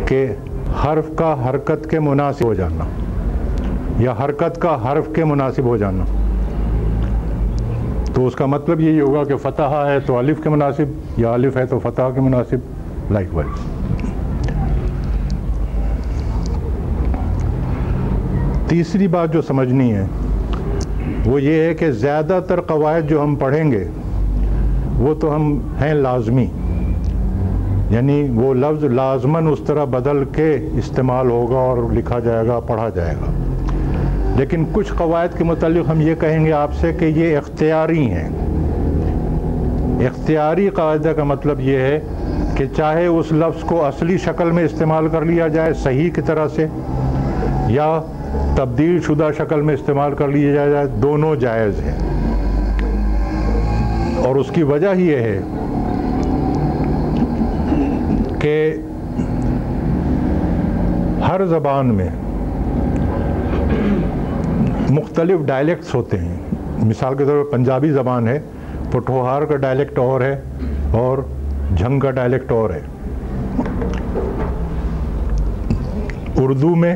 کہ حرف کا حرکت کے مناسب ہو جانا، یا حرکت کا حرف کے مناسب ہو جانا۔ تو اس کا مطلب یہی ہوگا کہ فتحہ ہے تو الف کے مناسب، یا الف ہے تو فتحہ کے مناسب، لائک وائز۔ تیسری بات جو سمجھنی ہے وہ یہ ہے کہ زیادہ تر قواعد جو ہم پڑھیں گے وہ تو ہم ہیں لازمی، یعنی وہ لفظ لازماً اس طرح بدل کے استعمال ہوگا اور لکھا جائے گا، پڑھا جائے گا۔ لیکن کچھ قواعد کے متعلق ہم یہ کہیں گے آپ سے کہ یہ اختیاری ہیں۔ اختیاری قاعدہ کا مطلب یہ ہے کہ چاہے اس لفظ کو اصلی شکل میں استعمال کر لیا جائے صحیح کی طرح سے، یا تبدیل شدہ شکل میں استعمال کر لیا جائے، دونوں جائز ہیں۔ اور اس کی وجہ یہ ہے کہ ہر زبان میں مختلف ڈائلیکٹس ہوتے ہیں۔ مثال کے طور پر پنجابی زبان ہے، پٹھوہار کا ڈائلیکٹ اور ہے اور جھنگ کا ڈائلیکٹ اور ہے۔ اردو میں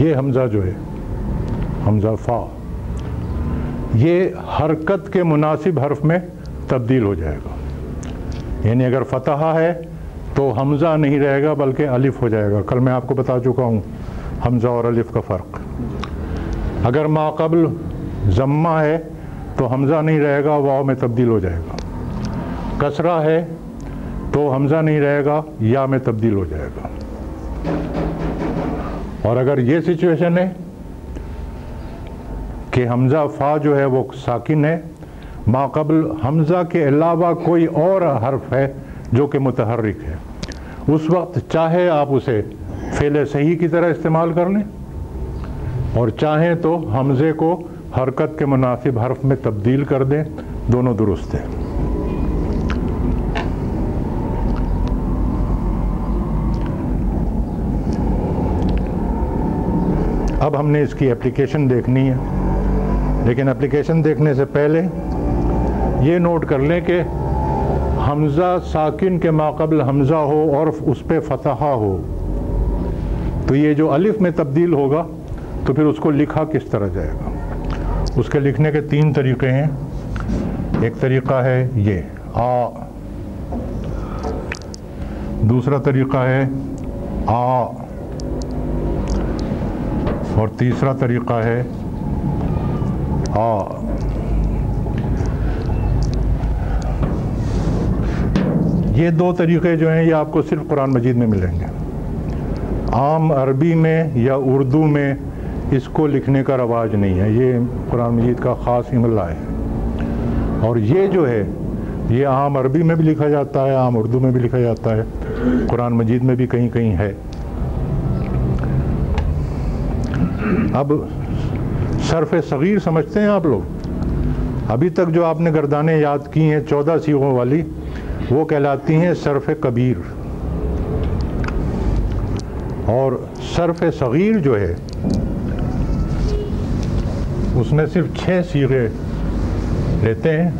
یہ حمزہ جو ہے حمزہ فا یہ حرکت کے مناسب حرف میں تبدیل ہو جائے گا. یعنی اگر فتحہ ہے تو حمزہ نہیں رہے گا بلکہ الف ہو جائے گا. کل میں آپ کو بتا چکا ہوں حمزہ اور الف کا فرق. اگر ما قبل ضمہ ہے تو حمزہ نہیں رہے گا, واو میں تبدیل ہو جائے گا. کسرہ ہے تو حمزہ نہیں رہے گا, یا میں تبدیل ہو جائے گا. اور اگر یہ سچویشن ہے کہ حمزہ فا جو ہے وہ ساکن ہے, ما قبل حمزہ کے علاوہ کوئی اور حرف ہے جو کہ متحرک ہے, اس وقت چاہے آپ اسے فعل صحیح کی طرح استعمال کر لیں اور چاہیں تو حمزے کو حرکت کے مناسب حرف میں تبدیل کر دیں, دونوں درست ہیں. اب ہم نے اس کی اپلیکیشن دیکھنی ہے, لیکن اپلیکیشن دیکھنے سے پہلے یہ نوٹ کر لیں کہ حمزہ ساکن کے ماقبل حمزہ ہو اور اس پہ فتحہ ہو تو یہ جو الف میں تبدیل ہوگا تو پھر اس کو لکھا کس طرح جائے گا. اس کے لکھنے کے 3 طریقے ہیں. ایک طریقہ ہے یہ آ, دوسرا طریقہ ہے آ, اور تیسرا طریقہ ہے آ. یہ 2 طریقے جو ہیں یہ آپ کو صرف قرآن مجید میں ملیں گے. عام عربی میں یا اردو میں اس کو لکھنے کا رواج نہیں ہے, یہ قرآن مجید کا خاص املا ہے. اور یہ جو ہے یہ عام عربی میں بھی لکھا جاتا ہے, عام اردو میں بھی لکھا جاتا ہے, قرآن مجید میں بھی کہیں کہیں ہے. اب صرف صغیر سمجھتے ہیں آپ لوگ؟ ابھی تک جو آپ نے گردانیں یاد کی ہیں 14 صیغوں والی, وہ کہلاتی ہیں صرف کبیر. اور صرف صغیر جو ہے اس میں صرف 6 صیغے لیتے ہیں.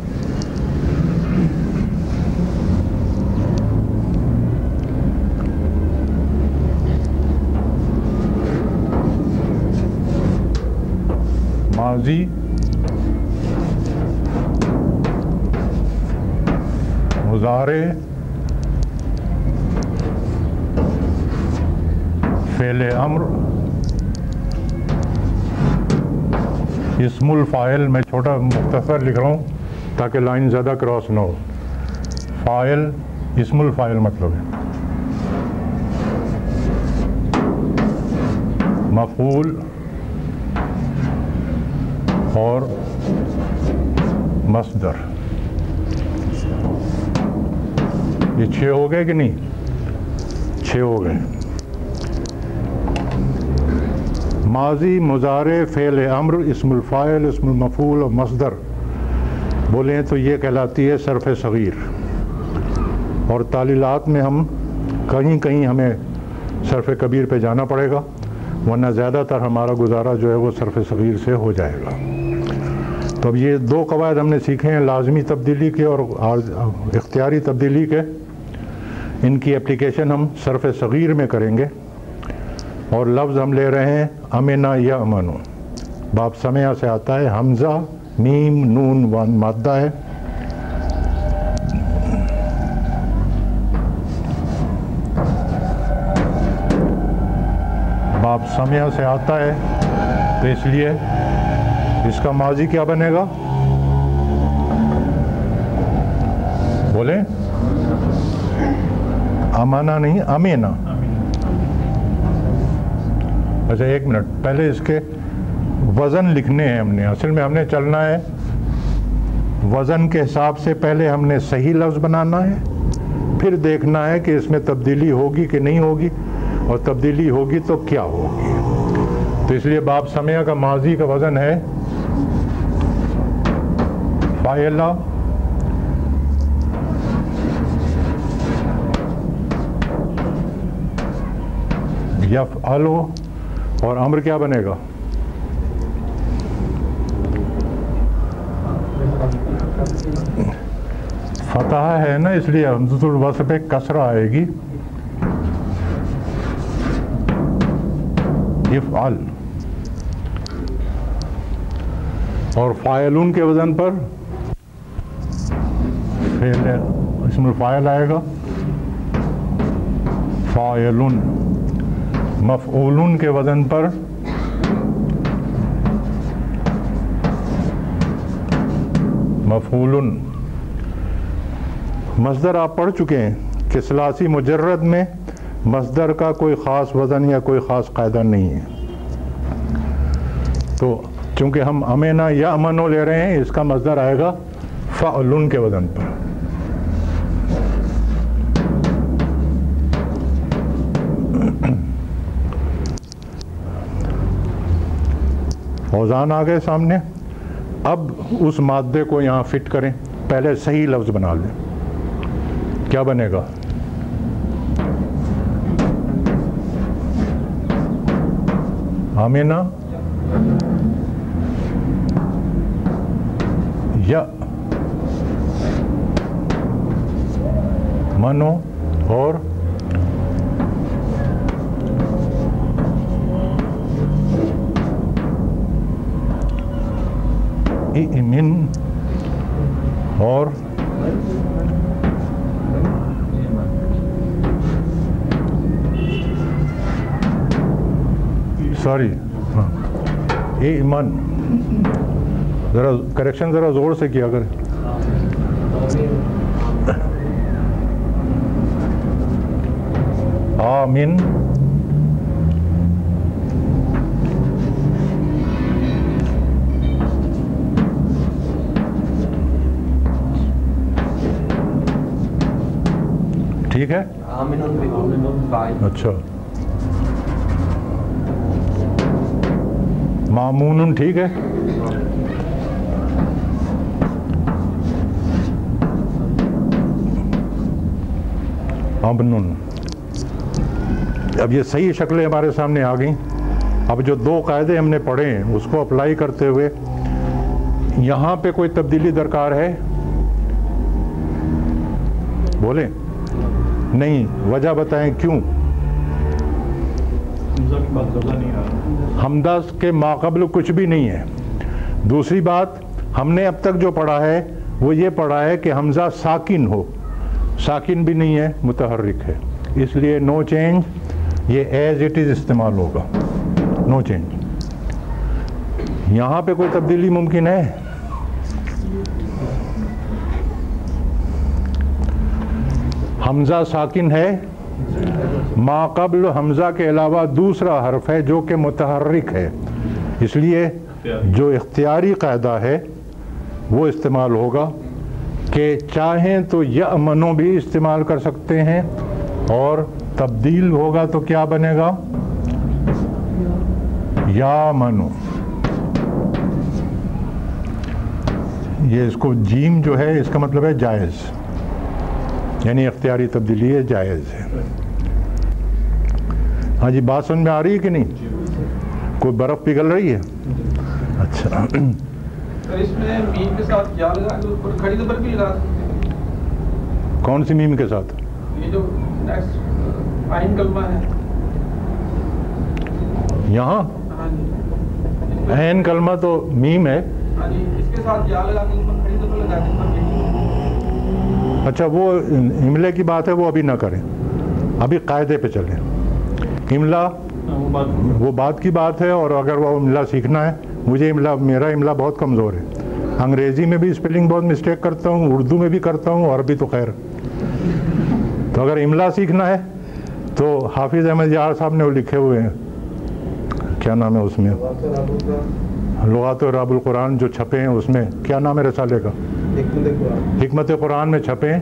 ماضی, مضارع, فعل امر, اسم الفاعل. میں چھوٹا مختصر لکھ رہا ہوں تاکہ لائن زیادہ کراس نہ ہو. فاعل اسم الفاعل مطلب ہے. مفعول اور مصدر. یہ 6 ہو گئے کہ نہیں؟ 6 ہو گئے. ماضی, مضارع, فعل امر, اسم الفاعل, اسم المفعول اور مصدر بولیں تو یہ کہلاتی ہے صرف صغیر. اور تعلیلات میں ہم کہیں کہیں ہمیں صرف کبیر پہ جانا پڑے گا, ورنہ زیادہ تر ہمارا گزارا جو ہے وہ صرف صغیر سے ہو جائے گا. تو اب یہ 2 قواعد ہم نے سیکھے ہیں, لازمی تبدیلی کے اور اختیاری تبدیلی کے. ان کی اپلیکیشن ہم صرف صغیر میں کریں گے. اور لفظ ہم لے رہے ہیں امنا یا امنو. باب سمع سے آتا ہے, حمزہ, میم, نون مادہ ہے. باب سمع سے آتا ہے تو اس لیے اس کا ماضی کیا بنے گا؟ بولیں, امانا نہیں, امینا. اچھا 1 منٹ, پہلے اس کے وزن لکھنے ہیں ہم نے. اصل میں ہم نے چلنا ہے وزن کے حساب سے. پہلے ہم نے صحیح لفظ بنانا ہے, پھر دیکھنا ہے کہ اس میں تبدیلی ہوگی کہ نہیں ہوگی, اور تبدیلی ہوگی تو کیا ہوگی. تو اس لیے باب سمع کا ماضی کا وزن ہے فاعلہ, یفعلو, اور امر کیا بنے گا؟ فتح ہے نا, اس لیے حمزۃ الوصل پہ کسرہ آئے گی. یفعل، اور فاعلون کے وزن پر فعل اسم الفاعل آئے گا فاعلون، مفعولون کے وزن پر مفعولن۔ مصدر آپ پڑھ چکے ہیں کہ ثلاثی مجرد میں مصدر کا کوئی خاص وزن یا کوئی خاص قاعدہ نہیں ہے، تو چونکہ ہم امنا یا امنو لے رہے ہیں، اس کا مصدر آئے گا فعلن کے وزن پر۔ اوزان آ گئے سامنے، اب اس مادے کو یہاں فٹ کریں، پہلے صحیح لفظ بنا لیں۔ کیا بنے گا؟ آمینہ یا منو اور ایمن اور سوری ایمن، ذرا کریکشن ذرا زور سے کیا کریں۔ آمین ٹھیک ہے، اچھا مامون ٹھیک ہے، امن۔ اب یہ صحیح شکلیں ہمارے سامنے آ گئیں۔ اب جو دو قاعدے ہم نے پڑھے ہیں اس کو اپلائی کرتے ہوئے یہاں پہ کوئی تبدیلی درکار ہے؟ بولیں نہیں، وجہ بتائیں کیوں؟ حمزہ کے ماقبل کچھ بھی نہیں ہے۔ دوسری بات، ہم نے اب تک جو پڑھا ہے وہ یہ پڑھا ہے کہ حمزہ ساکن ہو، ساکن بھی نہیں ہے، متحرک ہے، اس لیے نو چینج، یہ ایز اٹ از استعمال ہوگا، نو چینج۔ یہاں پہ کوئی تبدیلی ممکن ہے؟ حمزہ ساکن ہے، ما قبل حمزہ کے علاوہ دوسرا حرف ہے جو کہ متحرک ہے، اس لیے جو اختیاری قاعدہ ہے وہ استعمال ہوگا کہ چاہیں تو یأمنو بھی استعمال کر سکتے ہیں، اور تبدیل ہوگا تو کیا بنے گا؟ یامنو۔ یہ اس کو جیم جو ہے اس کا مطلب ہے جائز، یعنی اختیاری تبدیلی ہے، جائز ہے۔ ہاں جی، بات سمجھ میں آ رہی ہے کہ نہیں؟ کوئی برف پگھل رہی ہے؟ اچھا، اس میں میم کے ساتھ یا لگا کے اوپر کھڑی زبر بھی لگا سکتے ہیں۔ کون سی میم کے ساتھ؟ یہ جو نیکسٹ عین کلمہ ہے یہاں، ہاں جی، عین کلمہ تو میم ہے۔ ہاں جی، اس کے ساتھ یا لگا کے اوپر کھڑی زبر لگا کے۔ اچھا، وہ املے کی بات ہے، وہ ابھی نہ کریں، ابھی قاعدے پہ چلیں۔ املا وہ بات کی بات ہے، اور اگر وہ املا سیکھنا ہے، مجھے میرا املا بہت کمزور ہے، انگریزی میں بھی اسپیلنگ بہت مسٹیک کرتا ہوں، اردو میں بھی کرتا ہوں، عربی تو خیر۔ تو اگر املا سیکھنا ہے تو حافظ احمد یار صاحب نے وہ لکھے ہوئے ہیں، کیا نام ہے اس میں، لغات و راب القرآن جو چھپے ہیں، اس میں کیا نام ہے رسالے کا؟ حکمت قرآن میں چھپے ہیں،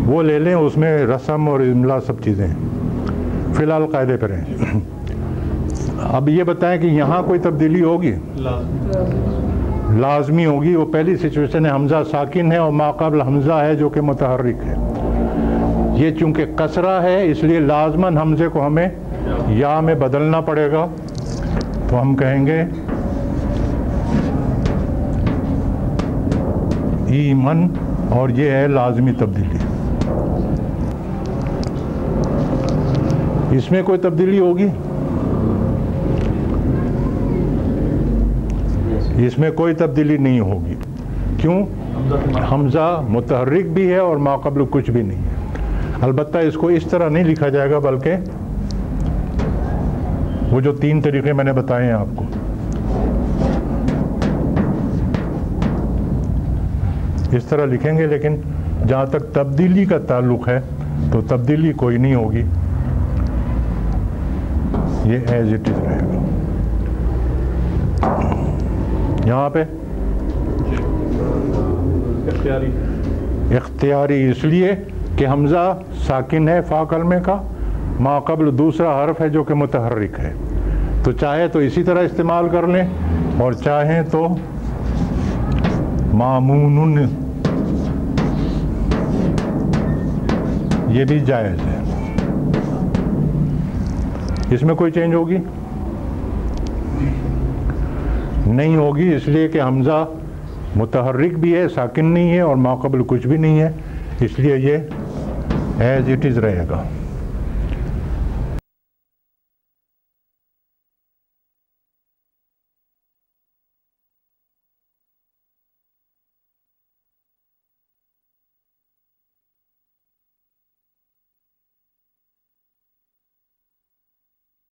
وہ لے لیں، اس میں رسم اور املا سب چیزیں ہیں۔ فی الحال قاعدے پر ہیں۔ اب یہ بتائیں کہ یہاں کوئی تبدیلی ہوگی؟ لازمی ہوگی۔ وہ پہلی سچویشن ہے، حمزہ ساکن ہے اور ما قبل حمزہ ہے جو کہ متحرک ہے۔ یہ چونکہ کسرہ ہے اس لیے لازماً حمزے کو ہمیں یا میں بدلنا پڑے گا، تو ہم کہیں گے ایمن، اور یہ ہے لازمی تبدیلی۔ اس میں کوئی تبدیلی ہوگی؟ اس میں کوئی تبدیلی نہیں ہوگی. کیوں؟ حمزہ متحرک بھی ہے اور ما قبل کچھ بھی نہیں ہے. البتہ اس کو اس طرح نہیں لکھا جائے گا بلکہ وہ جو 3 طریقے میں نے بتائے ہیں آپ کو. اس طرح لکھیں گے, لیکن جہاں تک تبدیلی کا تعلق ہے تو تبدیلی کوئی نہیں ہوگی, یہ ایز اٹ از رہے گا. یہاں پہ اختیاری اس لیے کہ حمزہ ساکن ہے فا کلمے کا, ما قبل دوسرا حرف ہے جو کہ متحرک ہے, تو چاہے تو اسی طرح استعمال کر لیں اور چاہیں تو مامون یہ بھی جائز ہے. اس میں کوئی چینج ہوگی نہیں ہوگی, اس لیے کہ حمزہ متحرک بھی ہے, ساکن نہیں ہے, اور ما قبل کچھ بھی نہیں ہے, اس لیے یہ ایز اٹ از رہے گا.